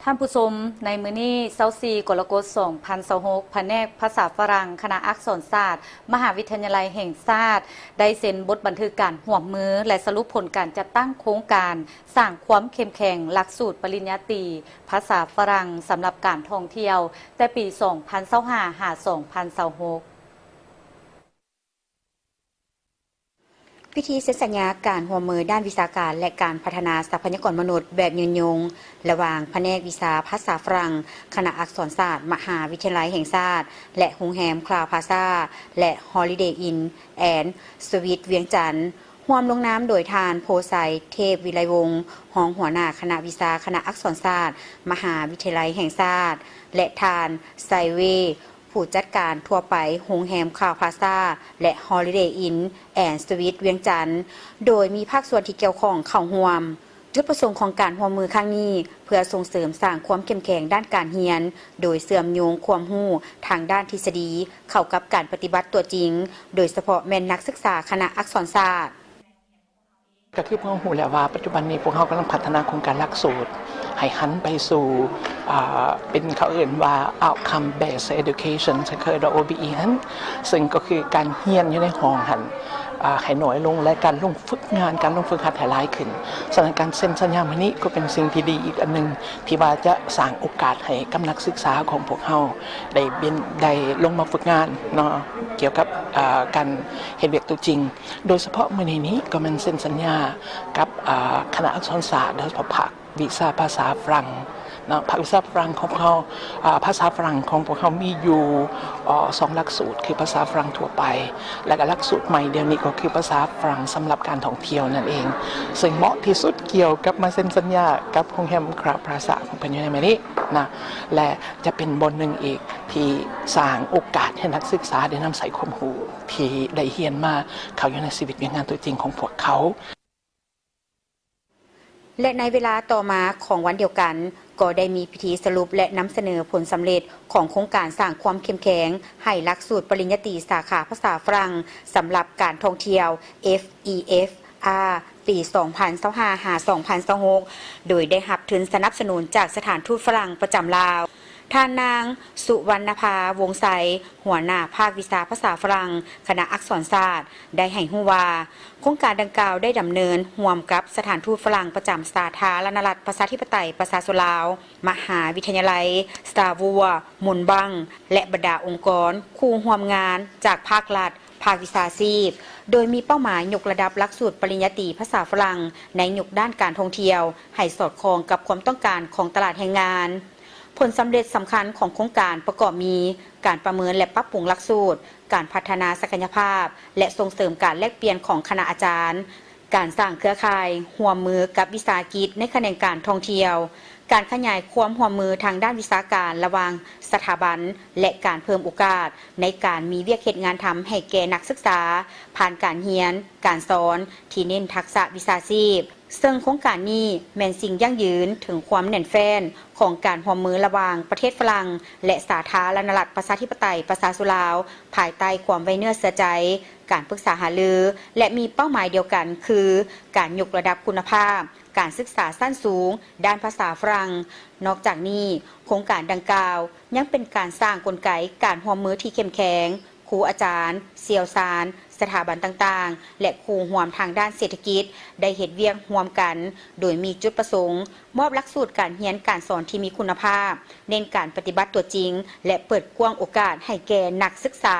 ท่านผู้ชมในมื้อนี้24กรกฎาคม2026แผนกภาษาฝรั่งคณะอักษรศาสตร์มหาวิทยาลัยแห่งชาติได้เซ็นบทบันทึกการร่วมมือและสรุปผลการจัดตั้งโครงการสร้างความเข้มแข็งหลักสูตรปริญญาตรีภาษาฝรั่งสำหรับการท่องเที่ยวแต่ปี2025หา2026พิธีเซ็นสัญญาการร่วมมือด้านวิชาการและการพัฒนาทรัพยากรมนุษย์แบบยืนยงระหว่างแผนกวิชาภาษาฝรั่งคณะอักษรศาสตร์มหาวิทยาลัยแห่งชาติและโรงแรมคลาวพลาซาและฮอลิเดย์อินแอนด์สวีทเวียงจันทร์ร่วมลงนามโดยทานโพไซเทพวิไลวงศ์รองหัวหน้าคณะวิชาคณะอักษรศาสตร์มหาวิทยาลัยแห่งชาติและทานไซเวผู้จัดการทั่วไปโรงแรมคลาวพลาซาและฮอลิเดย์อินแอนด์สวีทเวียงจันทร์โดยมีภาคส่วนที่เกี่ยวข้องเข้าร่วมจุดประสงค์ของการร่วมมือครั้งนี้เพื่อส่งเสริมสร้างความเข้มแข็งด้านการเรียนโดยเชื่อมโยงความรู้ทางด้านทฤษฎีเข้ากับการปฏิบัติตัวจริงโดยเฉพาะแม่นนักศึกษาคณะอักษรศาสตร์ก็คือพวกเราหูแล้วว่าปัจจุบันนี้พวกเขากำลังพัฒนาโครงการหลักสูตรให้หันไปสู่เป็นเขาเอ่นว่า outcome based education จะเคยเรา OBE หันซึ่งก็คือการเรียนอยู่ในห้องหันให้หน่อยลงและการลงฝึกงานการลงฝึกหัดให้หลายขึ้นสถานการณ์เซ็นสัญญาวันนี้ก็เป็นสิ่งที่ดีอีกอันหนึ่งที่ว่าจะสร้างโอกาสให้กำลังศึกษาของพวกเขาได้ลงมาฝึกงานเนาะเกี่ยวกับการเห็นเวียกตัวจริงโดยเฉพาะเมื่อนี้ก็มันเซ็นสัญญากับคณะอักษรศาสตร์โดยเฉพาะภาควิชาภาษาฝรั่งนะภาษาฝรั่งของเขาภาษาฝรั่งของพวกเขามีอยู่2หลักสูตรคือภาษาฝรั่งทั่วไปและก็หลักสูตรใหม่เดี๋ยวนี้ก็คือภาษาฝรั่งสำหรับการท่องเที่ยวนั่นเองซึ่งเหมาะที่สุดเกี่ยวกับมาเซ็นสัญญากับโรงแรมคลาวพลาซาของเพิ่นอยู่ในมื้อนี้นะและจะเป็นบทหนึ่งอีกที่สร้างโอกาสให้นักศึกษาได้นำใส่ความรู้ที่ได้เรียนมาเข้าอยู่ในชีวิตงานตัวจริงของพวกเขาและในเวลาต่อมาของวันเดียวกันก็ได้มีพิธีสรุปและนำเสนอผลสำเร็จของโครงการสร้างความเข้มแข็งให้หลักสูตรปริญญาตรีสาขาภาษาฝรั่งสำหรับการท่องเที่ยว FEFR ปี2025-2026โดยได้รับทุนสนับสนุนจากสถานทูตฝรั่งประจำลาวท่านนางสุวรรณภาวงศ์ไสหัวหน้าภาควิชาภาษาฝรั่งคณะอักษรศาสตร์ได้ให้ฮู้ว่าโครงการดังกล่าวได้ดำเนินร่วมกับสถานทูตฝรั่งประจำสาธารณรัฐประชาธิปไตยประชาชนลาวมหาวิทยาลัยสตาวัวมุนบังและบรรดาองค์กรคู่ร่วมงานจากภาครัฐภาควิชาชีพโดยมีเป้าหมายยกระดับหลักสูตรปริญญาตรีภาษาฝรั่งในยุคด้านการท่องเที่ยวให้สอดคล้องกับความต้องการของตลาดแรงงานผลสำเร็จสำคัญของโครงการประกอบมีการประเมินและปรับปรุงหลักสูตรการพัฒนาศักยภาพและส่งเสริมการแลกเปลี่ยนของคณะอาจารย์การสร้างเครือข่ายร่วมมือกับวิสาหกิจในแขนงการท่องเที่ยวการขยายความร่วมมือทางด้านวิชาการระหว่างสถาบันและการเพิ่มโอกาสในการมีเวียกเหตุงานทำให้แก่นักศึกษาผ่านการเรียนการสอนที่เน้นทักษะวิชาชีพซึ่งโครงการนี้แม่นสิ่งยั่งยืนถึงความแน่นแฟ้นของการร่วมมือระหว่างประเทศฝรั่งและสาธารณรัฐประชาธิปไตยประชาชนลาวภายใต้ความไว้เนื้อเชื่อใจการปรึกษาหารือและมีเป้าหมายเดียวกันคือการยกระดับคุณภาพการศึกษาสั้นสูงด้านภาษาฝรั่งนอกจากนี้โครงการดังกล่าวยังเป็นการสร้างกลไกการร่วมมือที่เข้มแข็งครูอาจารย์เสี่ยวซานสถาบันต่างๆและครูร่วมทางด้านเศรษฐกิจได้เฮ็ดเวียกร่วมกันโดยมีจุดประสงค์มอบหลักสูตรการเรียนการสอนที่มีคุณภาพเน้นการปฏิบัติตัวจริงและเปิดกว้างโอกาสให้แก่นักศึกษา